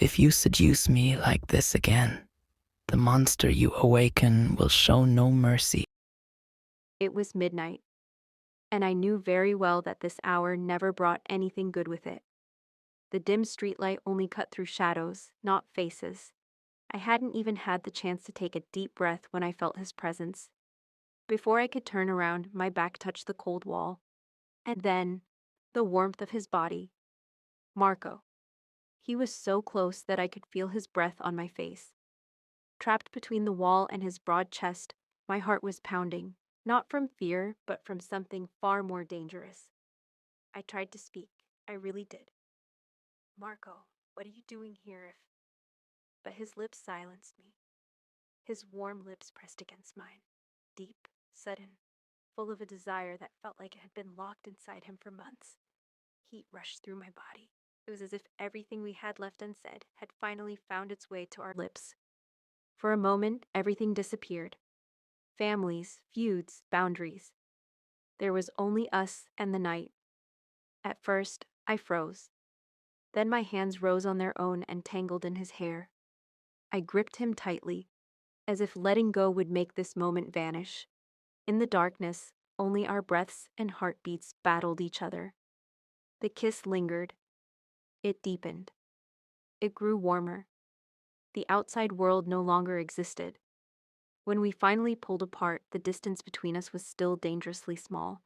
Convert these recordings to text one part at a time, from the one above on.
If you seduce me like this again, the monster you awaken will show no mercy. It was midnight, and I knew very well that this hour never brought anything good with it. The dim streetlight only cut through shadows, not faces. I hadn't even had the chance to take a deep breath when I felt his presence. Before I could turn around, my back touched the cold wall. And then, the warmth of his body. Marco. He was so close that I could feel his breath on my face. Trapped between the wall and his broad chest, my heart was pounding, not from fear, but from something far more dangerous. I tried to speak. I really did. Marco, what are you doing here if... But his lips silenced me. His warm lips pressed against mine. Deep, sudden, full of a desire that felt like it had been locked inside him for months. Heat rushed through my body. It was as if everything we had left unsaid had finally found its way to our lips. For a moment, everything disappeared. Families, feuds, boundaries. There was only us and the night. At first, I froze. Then my hands rose on their own and tangled in his hair. I gripped him tightly, as if letting go would make this moment vanish. In the darkness, only our breaths and heartbeats battled each other. The kiss lingered. It deepened. It grew warmer. The outside world no longer existed. When we finally pulled apart, the distance between us was still dangerously small.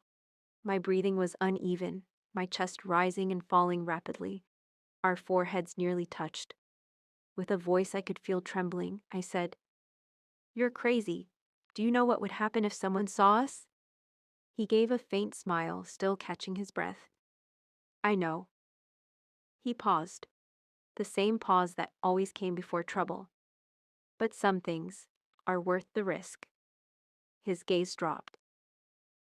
My breathing was uneven, my chest rising and falling rapidly. Our foreheads nearly touched. With a voice I could feel trembling, I said, "You're crazy. Do you know what would happen if someone saw us?" He gave a faint smile, still catching his breath. "I know." He paused, the same pause that always came before trouble. "But some things are worth the risk." His gaze dropped.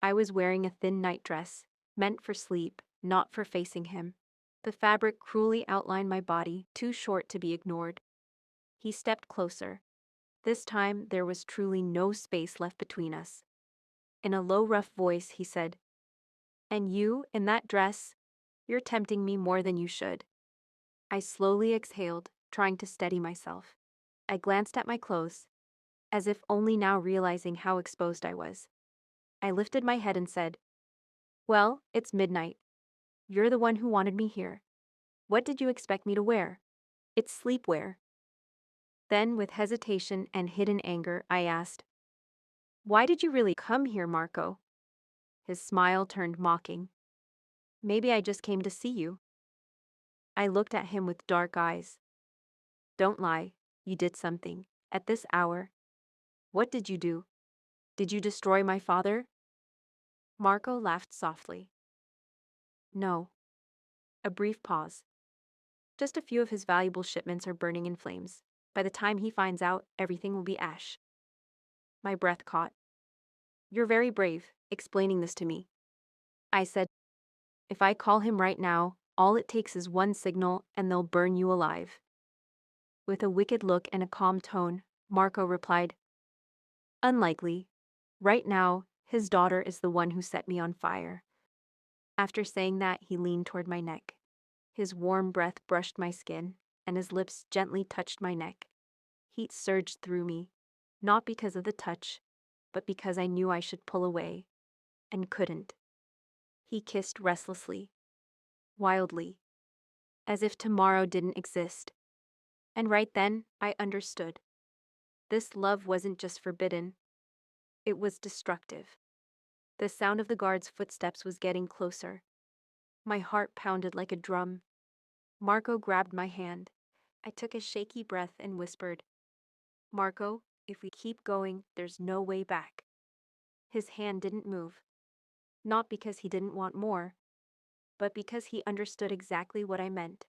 I was wearing a thin nightdress, meant for sleep, not for facing him. The fabric cruelly outlined my body, too short to be ignored. He stepped closer. This time there was truly no space left between us. In a low, rough voice, he said, "And you, in that dress, you're tempting me more than you should." I slowly exhaled, trying to steady myself. I glanced at my clothes, as if only now realizing how exposed I was. I lifted my head and said, "Well, it's midnight. You're the one who wanted me here. What did you expect me to wear? It's sleepwear." Then, with hesitation and hidden anger, I asked, "Why did you really come here, Marco?" His smile turned mocking. "Maybe I just came to see you." I looked at him with dark eyes. "Don't lie. You did something. At this hour." "What did you do? Did you destroy my father?" Marco laughed softly. "No." A brief pause. "Just a few of his valuable shipments are burning in flames. By the time he finds out, everything will be ash." My breath caught. "You're very brave, explaining this to me." I said, "If I call him right now, all it takes is one signal and they'll burn you alive." With a wicked look and a calm tone, Marco replied, "Unlikely. Right now, his daughter is the one who set me on fire." After saying that, he leaned toward my neck. His warm breath brushed my skin, and his lips gently touched my neck. Heat surged through me, not because of the touch, but because I knew I should pull away, and couldn't. He kissed restlessly, wildly, as if tomorrow didn't exist. And right then, I understood. This love wasn't just forbidden, it was destructive. The sound of the guard's footsteps was getting closer. My heart pounded like a drum. Marco grabbed my hand. I took a shaky breath and whispered, "Marco, if we keep going, there's no way back." His hand didn't move, not because he didn't want more, but because he understood exactly what I meant.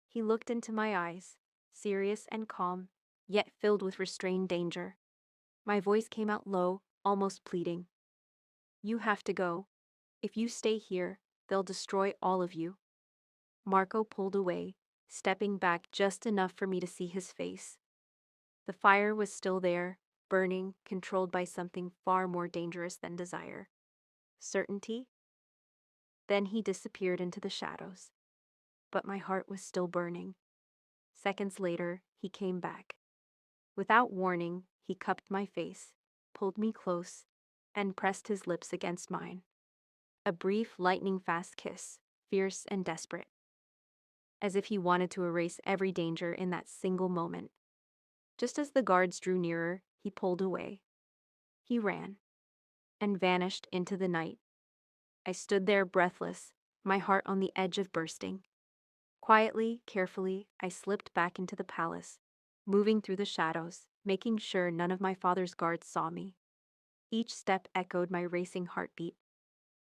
He looked into my eyes, serious and calm, yet filled with restrained danger. My voice came out low, almost pleading. "You have to go. If you stay here, they'll destroy all of you." Marco pulled away, stepping back just enough for me to see his face. The fire was still there, burning, controlled by something far more dangerous than desire. Certainty? Then he disappeared into the shadows. But my heart was still burning. Seconds later, he came back. Without warning, he cupped my face, pulled me close, and pressed his lips against mine. A brief, lightning-fast kiss, fierce and desperate, as if he wanted to erase every danger in that single moment. Just as the guards drew nearer, he pulled away. He ran, and vanished into the night. I stood there breathless, my heart on the edge of bursting. Quietly, carefully, I slipped back into the palace, moving through the shadows, making sure none of my father's guards saw me. Each step echoed my racing heartbeat.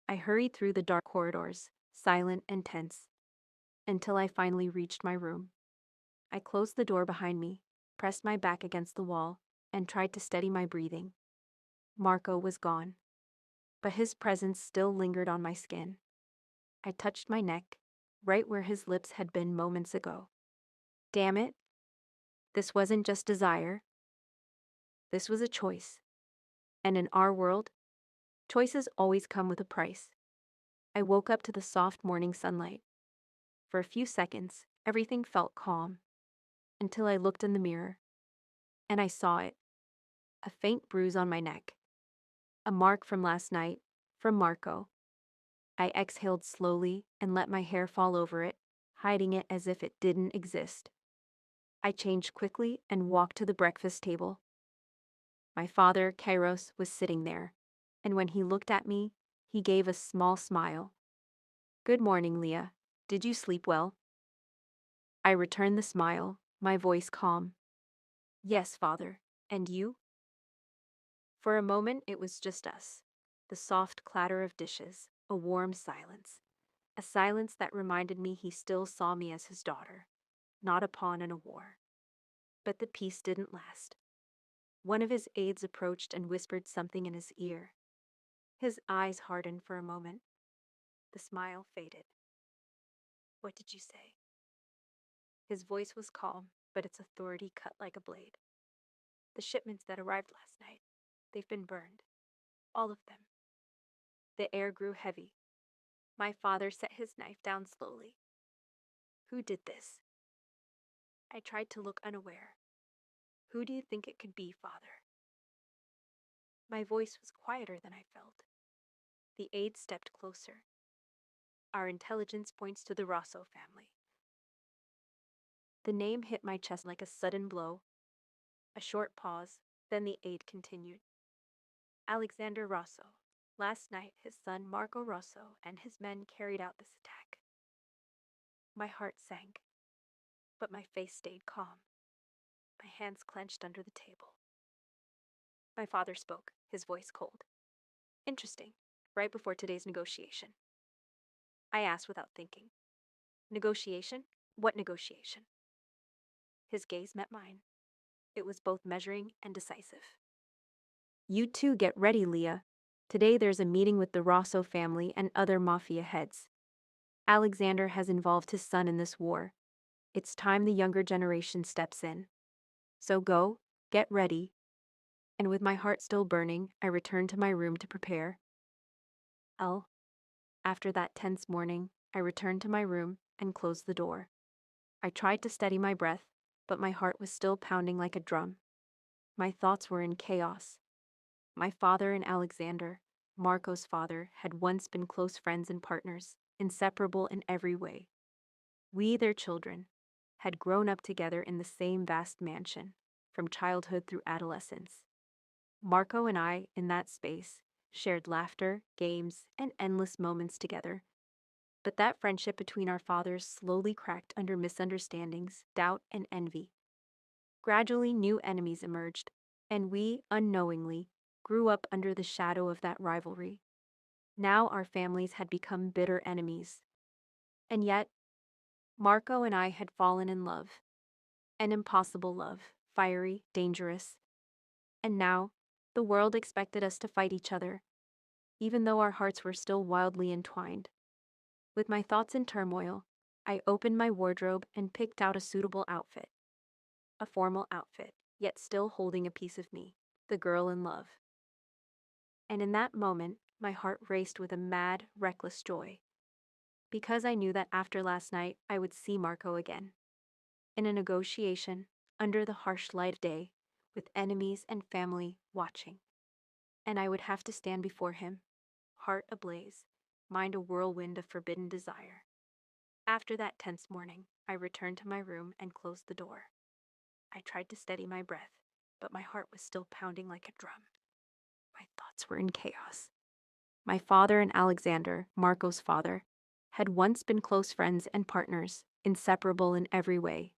I hurried through the dark corridors, silent and tense, until I finally reached my room. I closed the door behind me, pressed my back against the wall, and tried to steady my breathing. Marco was gone, but his presence still lingered on my skin. I touched my neck, right where his lips had been moments ago. Damn it, this wasn't just desire. This was a choice. And in our world, choices always come with a price. I woke up to the soft morning sunlight. For a few seconds, everything felt calm, until I looked in the mirror, and I saw it. A faint bruise on my neck. A mark from last night, from Marco. I exhaled slowly and let my hair fall over it, hiding it as if it didn't exist. I changed quickly and walked to the breakfast table. My father, Kairos, was sitting there, and when he looked at me, he gave a small smile. "Good morning, Leah. Did you sleep well?" I returned the smile, my voice calm. "Yes, father. And you?" For a moment, it was just us. The soft clatter of dishes, a warm silence. A silence that reminded me he still saw me as his daughter, not a pawn in a war. But the peace didn't last. One of his aides approached and whispered something in his ear. His eyes hardened for a moment. The smile faded. "What did you say?" His voice was calm, but its authority cut like a blade. "The shipments that arrived last night, they've been burned. All of them." The air grew heavy. My father set his knife down slowly. "Who did this?" I tried to look unaware. "Who do you think it could be, father?" My voice was quieter than I felt. The aide stepped closer. "Our intelligence points to the Rosso family." The name hit my chest like a sudden blow. A short pause, then the aide continued. "Alexander Rosso. Last night, his son Marco Rosso and his men carried out this attack." My heart sank, but my face stayed calm. My hands clenched under the table. My father spoke, his voice cold. "Interesting. Right before today's negotiation." I asked without thinking. "Negotiation? What negotiation?" His gaze met mine. It was both measuring and decisive. "You two get ready, Leah. Today there's a meeting with the Rosso family and other mafia heads. Alexander has involved his son in this war. It's time the younger generation steps in. So go, get ready." And with my heart still burning, I returned to my room to prepare. After that tense morning, I returned to my room and closed the door. I tried to steady my breath, but my heart was still pounding like a drum. My thoughts were in chaos. My father and Alexander, Marco's father, had once been close friends and partners, inseparable in every way. We, their children, had grown up together in the same vast mansion, from childhood through adolescence. Marco and I, in that space, shared laughter, games, and endless moments together. But that friendship between our fathers slowly cracked under misunderstandings, doubt, and envy. Gradually, new enemies emerged, and we, unknowingly, grew up under the shadow of that rivalry. Now our families had become bitter enemies. And yet, Marco and I had fallen in love. An impossible love, fiery, dangerous. And now, the world expected us to fight each other, even though our hearts were still wildly entwined. With my thoughts in turmoil, I opened my wardrobe and picked out a suitable outfit. A formal outfit, yet still holding a piece of me, the girl in love. And in that moment, my heart raced with a mad, reckless joy. Because I knew that after last night, I would see Marco again. in a negotiation under the harsh light of day, with enemies and family watching. And I would have to stand before him, heart ablaze, mind a whirlwind of forbidden desire. After that tense morning, I returned to my room and closed the door. I tried to steady my breath, but my heart was still pounding like a drum. My thoughts were in chaos. My father and Alexander, Marco's father, had once been close friends and partners, inseparable in every way.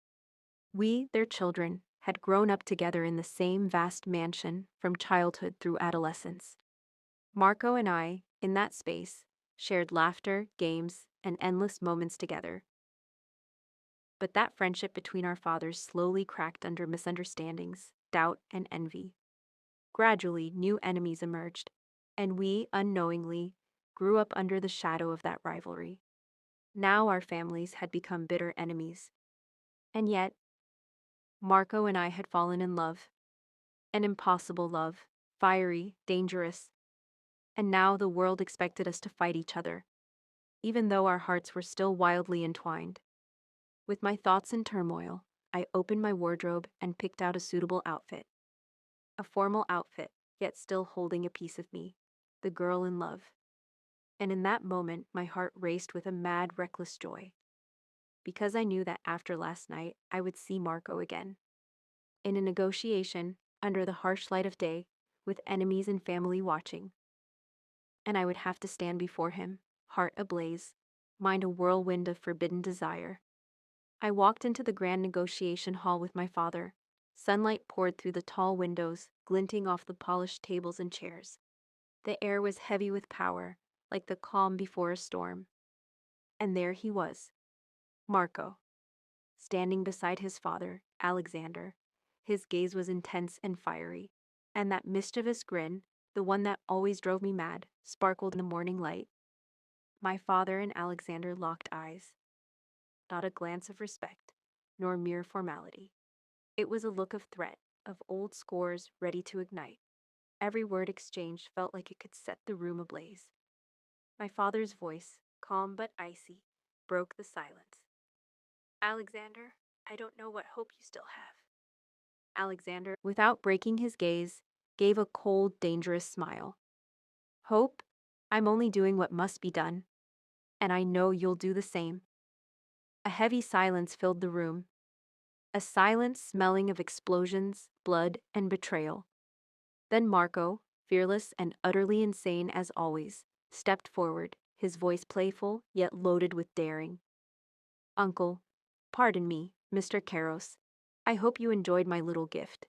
We, their children, had grown up together in the same vast mansion from childhood through adolescence. Marco and I, in that space, shared laughter, games, and endless moments together. But that friendship between our fathers slowly cracked under misunderstandings, doubt, and envy. Gradually, new enemies emerged, and we, unknowingly, grew up under the shadow of that rivalry. Now our families had become bitter enemies. And yet, Marco and I had fallen in love. An impossible love, fiery, dangerous. And now the world expected us to fight each other, even though our hearts were still wildly entwined. With my thoughts in turmoil, I opened my wardrobe and picked out a suitable outfit. A formal outfit, yet still holding a piece of me, the girl in love. And in that moment, my heart raced with a mad, reckless joy. Because I knew that after last night, I would see Marco again. In a negotiation, under the harsh light of day, with enemies and family watching. And I would have to stand before him, heart ablaze, mind a whirlwind of forbidden desire. I walked into the grand negotiation hall with my father. Sunlight poured through the tall windows, glinting off the polished tables and chairs. The air was heavy with power, like the calm before a storm. And there he was, Marco, standing beside his father, Alexander. His gaze was intense and fiery, and that mischievous grin, the one that always drove me mad, sparkled in the morning light. My father and Alexander locked eyes. Not a glance of respect, nor mere formality. It was a look of threat, of old scores ready to ignite. Every word exchanged felt like it could set the room ablaze. My father's voice, calm but icy, broke the silence. Alexander, I don't know what hope you still have. Alexander, without breaking his gaze, gave a cold, dangerous smile. Hope? I'm only doing what must be done. And I know you'll do the same. A heavy silence filled the room. A silence smelling of explosions, blood, and betrayal. Then Marco, fearless and utterly insane as always, stepped forward, his voice playful yet loaded with daring. Uncle, pardon me, Mr. Karos. I hope you enjoyed my little gift.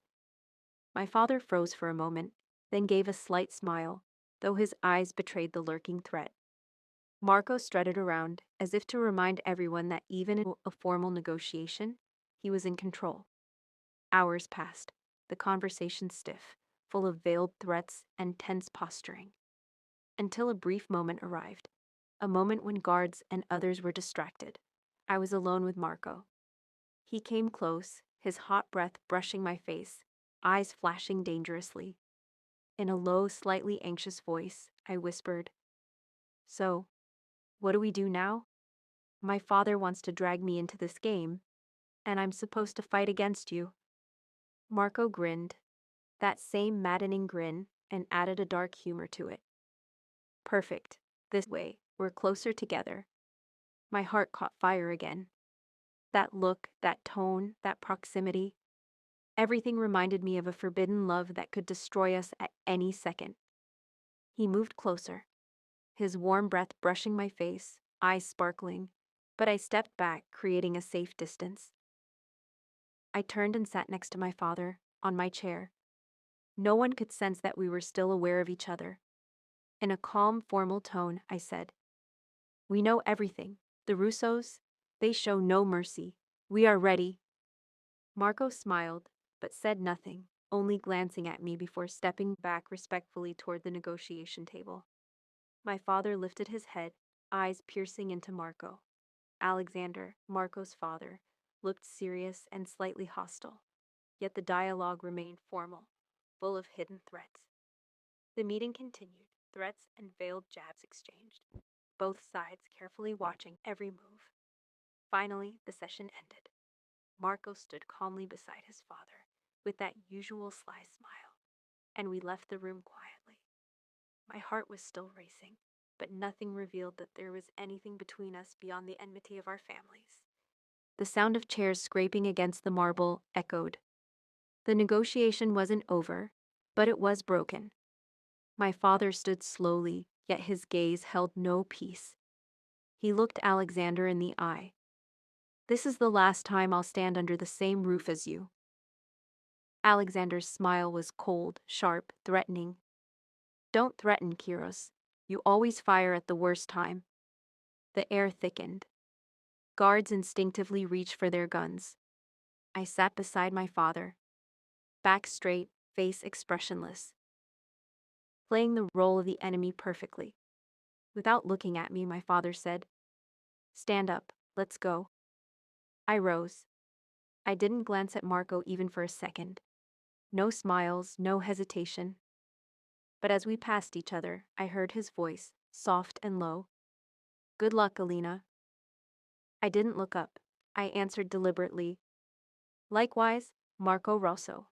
My father froze for a moment, then gave a slight smile, though his eyes betrayed the lurking threat. Marco strutted around, as if to remind everyone that even in a formal negotiation, he was in control. Hours passed, the conversation stiff, full of veiled threats and tense posturing. Until a brief moment arrived, a moment when guards and others were distracted. I was alone with Marco. He came close, his hot breath brushing my face, eyes flashing dangerously. In a low, slightly anxious voice, I whispered, "So, what do we do now? My father wants to drag me into this game, and I'm supposed to fight against you." Marco grinned, that same maddening grin, and added a dark humor to it. Perfect. This way, we're closer together. My heart caught fire again. That look, that tone, that proximity. Everything reminded me of a forbidden love that could destroy us at any second. He moved closer, his warm breath brushing my face, eyes sparkling, but I stepped back, creating a safe distance. I turned and sat next to my father, on my chair. No one could sense that we were still aware of each other. In a calm, formal tone, I said, "We know everything. The Russos, they show no mercy. We are ready." Marco smiled, but said nothing, only glancing at me before stepping back respectfully toward the negotiation table. My father lifted his head, eyes piercing into Marco. Alexander, Marco's father, looked serious and slightly hostile, yet the dialogue remained formal, full of hidden threats. The meeting continued, threats and veiled jabs exchanged, both sides carefully watching every move. Finally, the session ended. Marco stood calmly beside his father, with that usual sly smile, and we left the room quietly. My heart was still racing, but nothing revealed that there was anything between us beyond the enmity of our families. The sound of chairs scraping against the marble echoed. The negotiation wasn't over, but it was broken. My father stood slowly, yet his gaze held no peace. He looked Alexander in the eye. "This is the last time I'll stand under the same roof as you." Alexander's smile was cold, sharp, threatening. "Don't threaten, Kiros. You always fire at the worst time." The air thickened. Guards instinctively reached for their guns. I sat beside my father, back straight, face expressionless, playing the role of the enemy perfectly. Without looking at me, my father said, "Stand up, let's go." I rose. I didn't glance at Marco even for a second. No smiles, no hesitation. But as we passed each other, I heard his voice, soft and low. "Good luck, Alina." I didn't look up. I answered deliberately, "Likewise, Marco Rosso."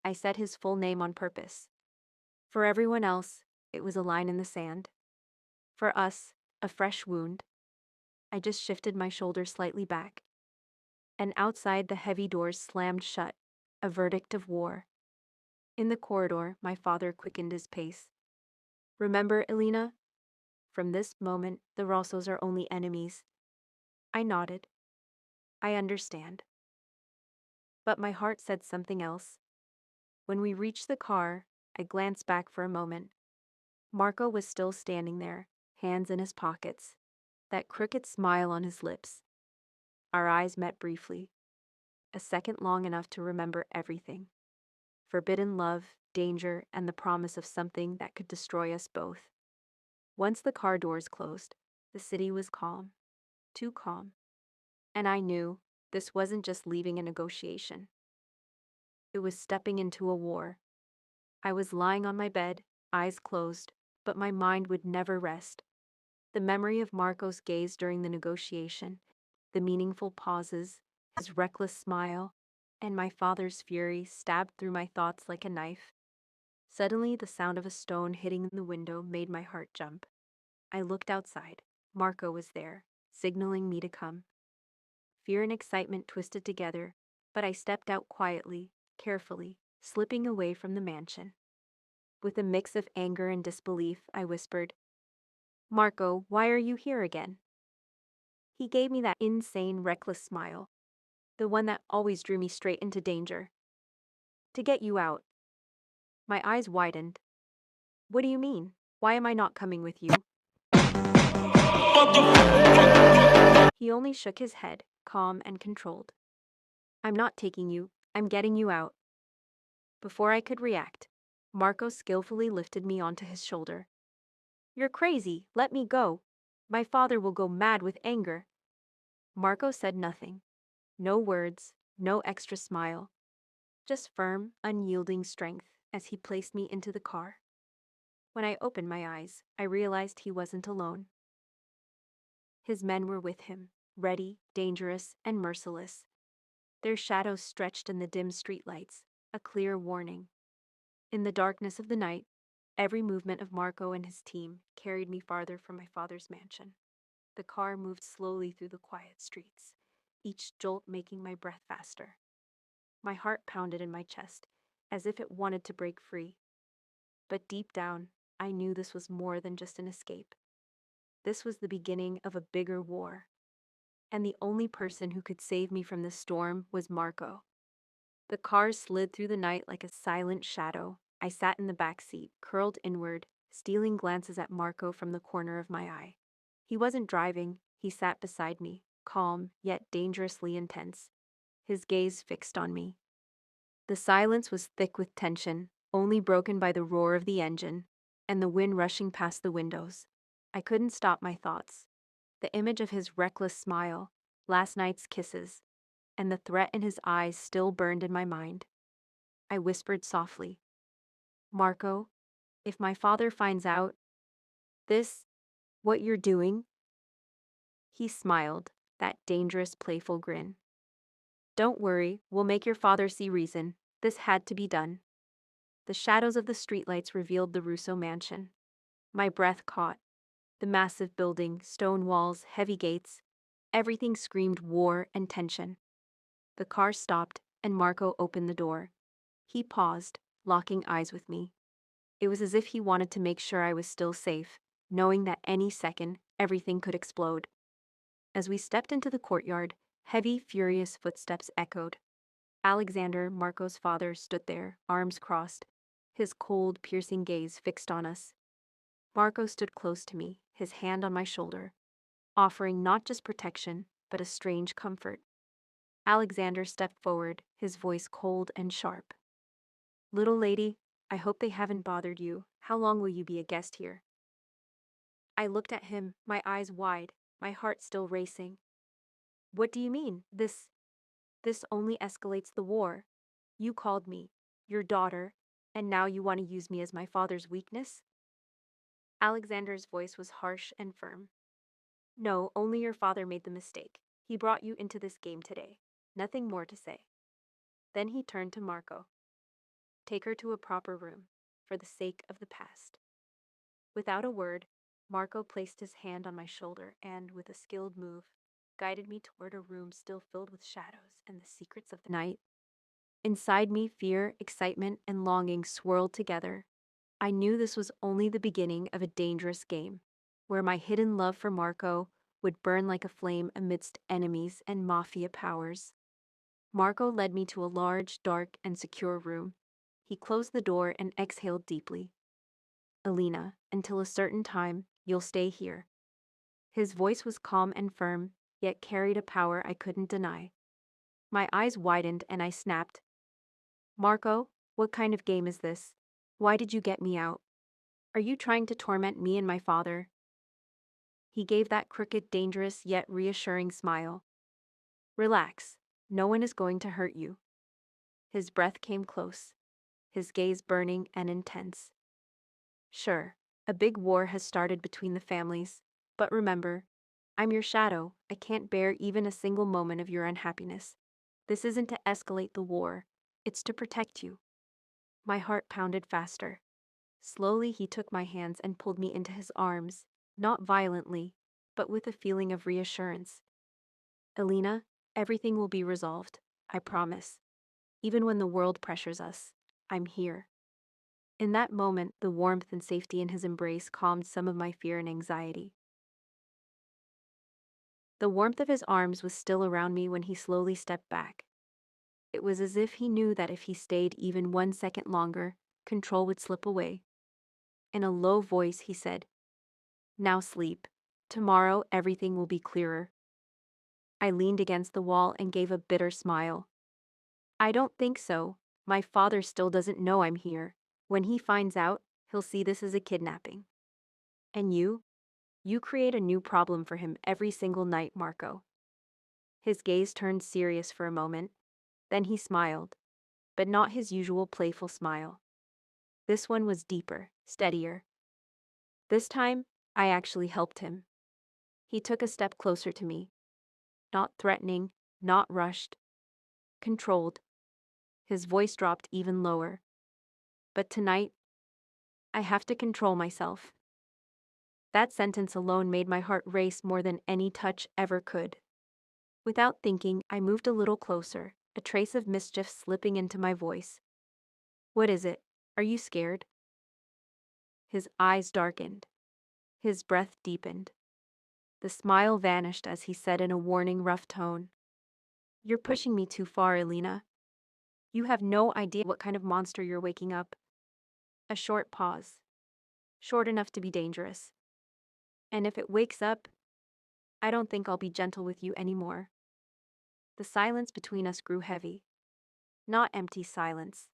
I said his full name on purpose. For everyone else, it was a line in the sand. For us, a fresh wound. I just shifted my shoulders slightly back. And outside, the heavy doors slammed shut, a verdict of war. In the corridor, my father quickened his pace. "Remember, Elena? From this moment, the Rossos are only enemies." I nodded. "I understand." But my heart said something else. When we reached the car, I glanced back for a moment. Marco was still standing there, hands in his pockets, that crooked smile on his lips. Our eyes met briefly, a second long enough to remember everything. Forbidden love, danger, and the promise of something that could destroy us both. Once the car doors closed, the city was calm, too calm. And I knew this wasn't just leaving a negotiation. It was stepping into a war. I was lying on my bed, eyes closed, but my mind would never rest. The memory of Marco's gaze during the negotiation, the meaningful pauses, his reckless smile, and my father's fury stabbed through my thoughts like a knife. Suddenly, the sound of a stone hitting the window made my heart jump. I looked outside. Marco was there, signaling me to come. Fear and excitement twisted together, but I stepped out quietly, carefully, slipping away from the mansion. With a mix of anger and disbelief, I whispered, "Marco, why are you here again?" He gave me that insane, reckless smile, the one that always drew me straight into danger. "To get you out." My eyes widened. "What do you mean? Why am I not coming with you?" He only shook his head, calm and controlled. "I'm not taking you. I'm getting you out." Before I could react, Marco skillfully lifted me onto his shoulder. "You're crazy. Let me go. My father will go mad with anger." Marco said nothing. No words, no extra smile. Just firm, unyielding strength as he placed me into the car. When I opened my eyes, I realized he wasn't alone. His men were with him, ready, dangerous, and merciless. Their shadows stretched in the dim streetlights, a clear warning. In the darkness of the night, every movement of Marco and his team carried me farther from my father's mansion. The car moved slowly through the quiet streets, each jolt making my breath faster. My heart pounded in my chest, as if it wanted to break free. But deep down, I knew this was more than just an escape. This was the beginning of a bigger war. And the only person who could save me from this storm was Marco. The car slid through the night like a silent shadow. I sat in the back seat, curled inward, stealing glances at Marco from the corner of my eye. He wasn't driving, he sat beside me, calm yet dangerously intense, his gaze fixed on me. The silence was thick with tension, only broken by the roar of the engine and the wind rushing past the windows. I couldn't stop my thoughts. The image of his reckless smile, last night's kisses, and the threat in his eyes still burned in my mind. I whispered softly, "Marco, if my father finds out this, what you're doing..." He smiled, that dangerous, playful grin. Don't worry, we'll make your father see reason. This had to be done. The shadows of the streetlights revealed the Russo mansion. My breath caught. The massive building, stone walls, heavy gates, everything screamed war and tension. The car stopped, and Marco opened the door. He paused, locking eyes with me. It was as if he wanted to make sure I was still safe, knowing that any second, everything could explode. As we stepped into the courtyard, heavy, furious footsteps echoed. Alexander, Marco's father, stood there, arms crossed, his cold, piercing gaze fixed on us. Marco stood close to me, his hand on my shoulder, offering not just protection, but a strange comfort. Alexander stepped forward, his voice cold and sharp. "Little lady, I hope they haven't bothered you. How long will you be a guest here?" I looked at him, my eyes wide, my heart still racing. "What do you mean? This only escalates the war. You called me, your daughter, and now you want to use me as my father's weakness?" Alexander's voice was harsh and firm. "No, only your father made the mistake. He brought you into this game today. Nothing more to say." Then he turned to Marco. "Take her to a proper room, for the sake of the past." Without a word, Marco placed his hand on my shoulder and, with a skilled move, guided me toward a room still filled with shadows and the secrets of the night. Inside me, fear, excitement, and longing swirled together. I knew this was only the beginning of a dangerous game, where my hidden love for Marco would burn like a flame amidst enemies and mafia powers. Marco led me to a large, dark, and secure room. He closed the door and exhaled deeply. "Alina, until a certain time, you'll stay here." His voice was calm and firm, yet carried a power I couldn't deny. My eyes widened and I snapped, "Marco, what kind of game is this? Why did you get me out? Are you trying to torment me and my father?" He gave that crooked, dangerous, yet reassuring smile. "Relax. No one is going to hurt you." His breath came close, his gaze burning and intense. "Sure, a big war has started between the families, but remember, I'm your shadow. I can't bear even a single moment of your unhappiness. This isn't to escalate the war, it's to protect you." My heart pounded faster. Slowly, he took my hands and pulled me into his arms, not violently, but with a feeling of reassurance. "Alina, everything will be resolved, I promise. Even when the world pressures us, I'm here." In that moment, the warmth and safety in his embrace calmed some of my fear and anxiety. The warmth of his arms was still around me when he slowly stepped back. It was as if he knew that if he stayed even 1 second longer, control would slip away. In a low voice, he said, "Now sleep. Tomorrow, everything will be clearer." I leaned against the wall and gave a bitter smile. "I don't think so. My father still doesn't know I'm here. When he finds out, he'll see this as a kidnapping. And you create a new problem for him every single night, Marco." His gaze turned serious for a moment. Then he smiled, but not his usual playful smile. This one was deeper, steadier. This time, I actually helped him. He took a step closer to me. Not threatening, not rushed. Controlled. His voice dropped even lower. "But tonight, I have to control myself." That sentence alone made my heart race more than any touch ever could. Without thinking, I moved a little closer, a trace of mischief slipping into my voice. "What is it? Are you scared?" His eyes darkened. His breath deepened. The smile vanished as he said in a warning, rough tone, "You're pushing me too far, Alina. You have no idea what kind of monster you're waking up." A short pause. Short enough to be dangerous. "And if it wakes up, I don't think I'll be gentle with you anymore." The silence between us grew heavy. Not empty silence.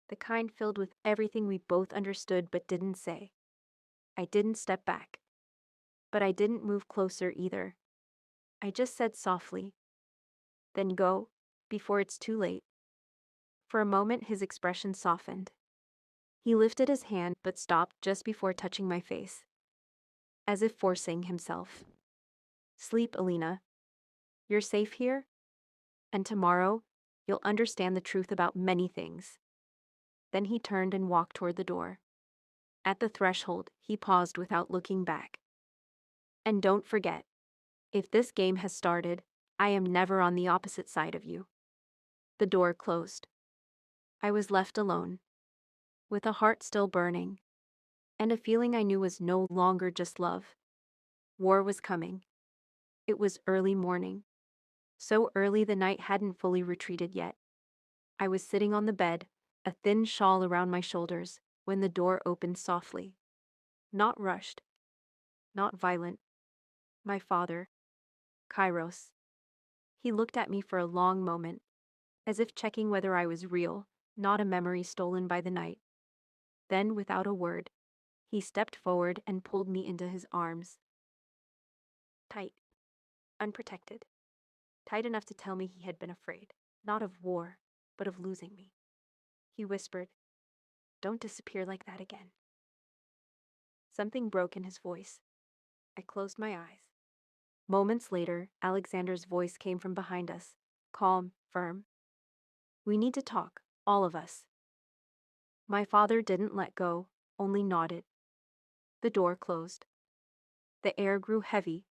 The kind filled with everything we both understood but didn't say. I didn't step back. But I didn't move closer either. I just said softly, "Then go, before it's too late." For a moment, his expression softened. He lifted his hand but stopped just before touching my face, as if forcing himself. "Sleep, Alina. You're safe here?" And tomorrow, you'll understand the truth about many things." Then he turned and walked toward the door. At the threshold, he paused without looking back. "And don't forget, if this game has started, I am never on the opposite side of you." The door closed. I was left alone, with a heart still burning, and a feeling I knew was no longer just love. War was coming. It was early morning. So early the night hadn't fully retreated yet. I was sitting on the bed, a thin shawl around my shoulders, when the door opened softly. Not rushed, not violent. My father, Kairos. He looked at me for a long moment, as if checking whether I was real, not a memory stolen by the night. Then, without a word, he stepped forward and pulled me into his arms. Tight, unprotected. Tight enough to tell me he had been afraid, not of war, but of losing me. He whispered, "Don't disappear like that again." Something broke in his voice. I closed my eyes. Moments later, Alexander's voice came from behind us, calm, firm. "We need to talk, all of us." My father didn't let go, only nodded. The door closed. The air grew heavy.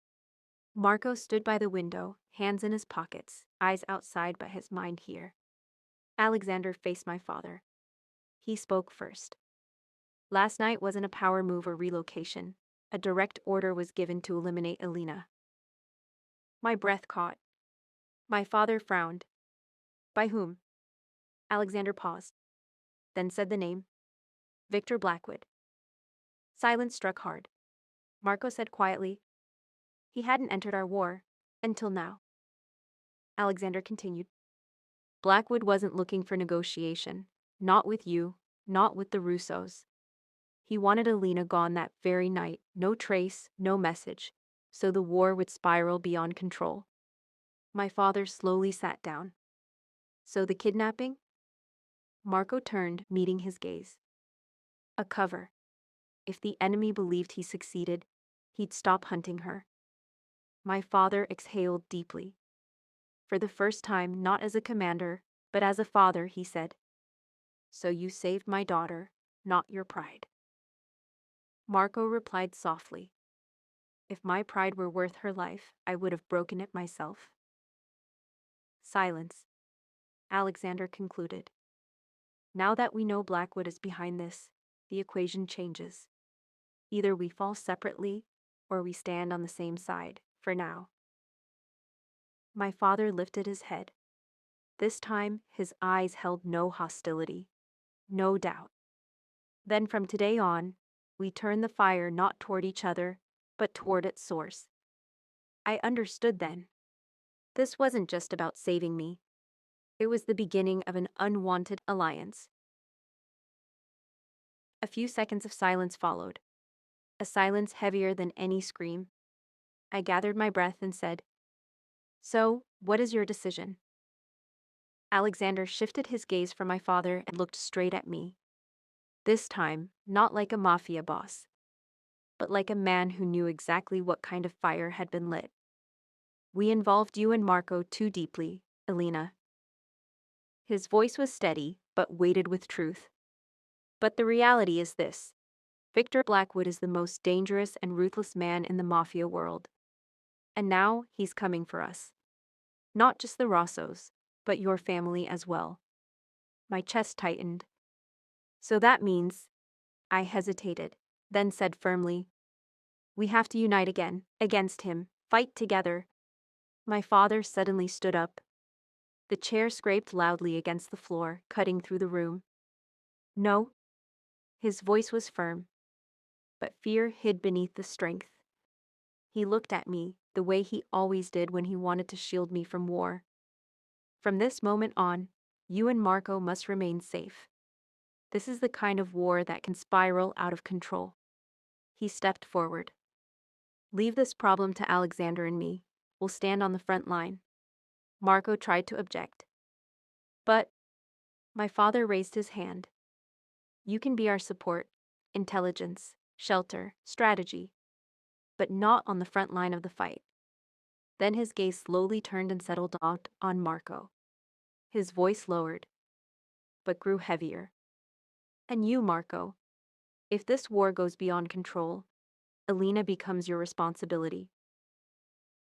Marco stood by the window, hands in his pockets, eyes outside but his mind here. Alexander faced my father. He spoke first. "Last night wasn't a power move or relocation. A direct order was given to eliminate Alina." My breath caught. My father frowned. "By whom?" Alexander paused, then said the name. "Victor Blackwood." Silence struck hard. Marco said quietly, "He hadn't entered our war, until now." Alexander continued, "Blackwood wasn't looking for negotiation. Not with you, not with the Russos. He wanted Alina gone that very night, no trace, no message, so the war would spiral beyond control." My father slowly sat down. "So the kidnapping?" Marco turned, meeting his gaze. "A cover. If the enemy believed he succeeded, he'd stop hunting her." My father exhaled deeply. For the first time, not as a commander, but as a father, he said, "So you saved my daughter, not your pride." Marco replied softly, "If my pride were worth her life, I would have broken it myself." Silence. Alexander concluded, "Now that we know Blackwood is behind this, the equation changes. Either we fall separately, or we stand on the same side, for now." My father lifted his head. This time, his eyes held no hostility, no doubt. "Then from today on, we turn the fire not toward each other, but toward its source." I understood then. This wasn't just about saving me. It was the beginning of an unwanted alliance. A few seconds of silence followed, a silence heavier than any scream. I gathered my breath and said, "So, what is your decision?" Alexander shifted his gaze from my father and looked straight at me. This time, not like a mafia boss, but like a man who knew exactly what kind of fire had been lit. "We involved you and Marco too deeply, Alina." His voice was steady, but weighted with truth. "But the reality is this. Victor Blackwood is the most dangerous and ruthless man in the mafia world. And now he's coming for us. Not just the Rossos, but your family as well." My chest tightened. "So that means—" I hesitated, then said firmly, "We have to unite again, against him, fight together." My father suddenly stood up. The chair scraped loudly against the floor, cutting through the room. "No." His voice was firm, but fear hid beneath the strength. He looked at me the way he always did when he wanted to shield me from war. "From this moment on, you and Marco must remain safe. This is the kind of war that can spiral out of control." He stepped forward. "Leave this problem to Alexander and me. We'll stand on the front line." Marco tried to object. "But—" My father raised his hand. "You can be our support, intelligence, shelter, strategy, but not on the front line of the fight." Then his gaze slowly turned and settled on Marco. His voice lowered, but grew heavier. And you, Marco, if this war goes beyond control, Alina becomes your responsibility.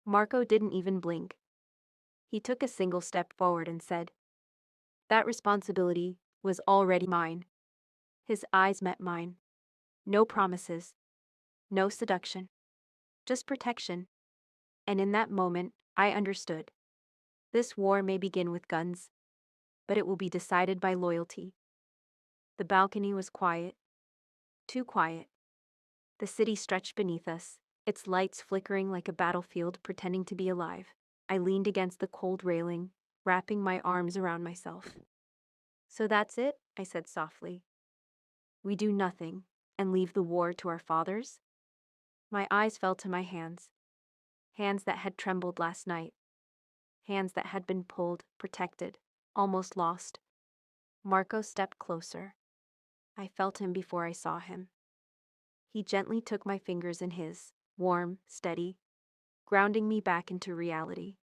Marco didn't even blink. He took a single step forward and said, "That responsibility was already mine." His eyes met mine. No promises, no seduction, just protection. And in that moment, I understood. This war may begin with guns, but it will be decided by loyalty. The balcony was quiet, too quiet. The city stretched beneath us, its lights flickering like a battlefield pretending to be alive. I leaned against the cold railing, wrapping my arms around myself. "So that's it?" I said softly. "We do nothing and leave the war to our fathers?" My eyes fell to my hands, hands that had trembled last night, hands that had been pulled, protected, almost lost. Marco stepped closer. I felt him before I saw him. He gently took my fingers in his, warm, steady, grounding me back into reality.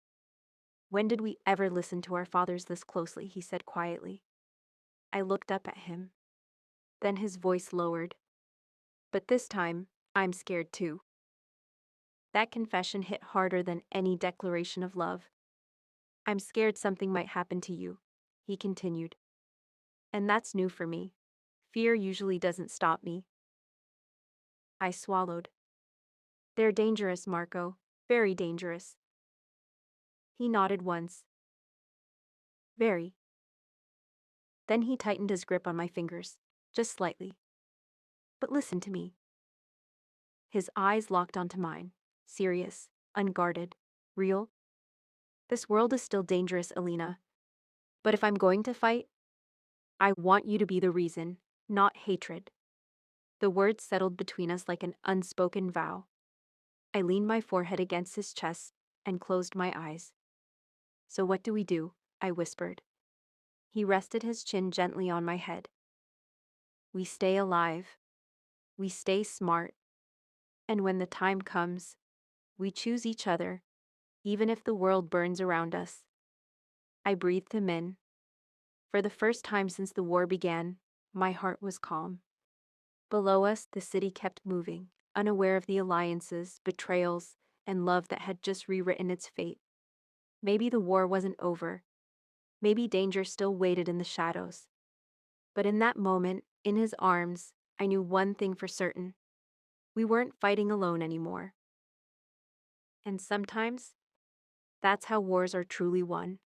"When did we ever listen to our fathers this closely?" he said quietly. I looked up at him. Then his voice lowered. "But this time, I'm scared too." That confession hit harder than any declaration of love. "I'm scared something might happen to you," he continued. "And that's new for me. Fear usually doesn't stop me." I swallowed. "They're dangerous, Marco. Very dangerous." He nodded once. "Very." Then he tightened his grip on my fingers, just slightly. "But listen to me." His eyes locked onto mine, serious, unguarded, real. "This world is still dangerous, Alina. But if I'm going to fight, I want you to be the reason, not hatred." The words settled between us like an unspoken vow. I leaned my forehead against his chest and closed my eyes. "So what do we do?" I whispered. He rested his chin gently on my head. "We stay alive. We stay smart. And when the time comes, we choose each other, even if the world burns around us." I breathed him in. For the first time since the war began, my heart was calm. Below us, the city kept moving, unaware of the alliances, betrayals, and love that had just rewritten its fate. Maybe the war wasn't over. Maybe danger still waited in the shadows. But in that moment, in his arms, I knew one thing for certain. We weren't fighting alone anymore. And sometimes, that's how wars are truly won.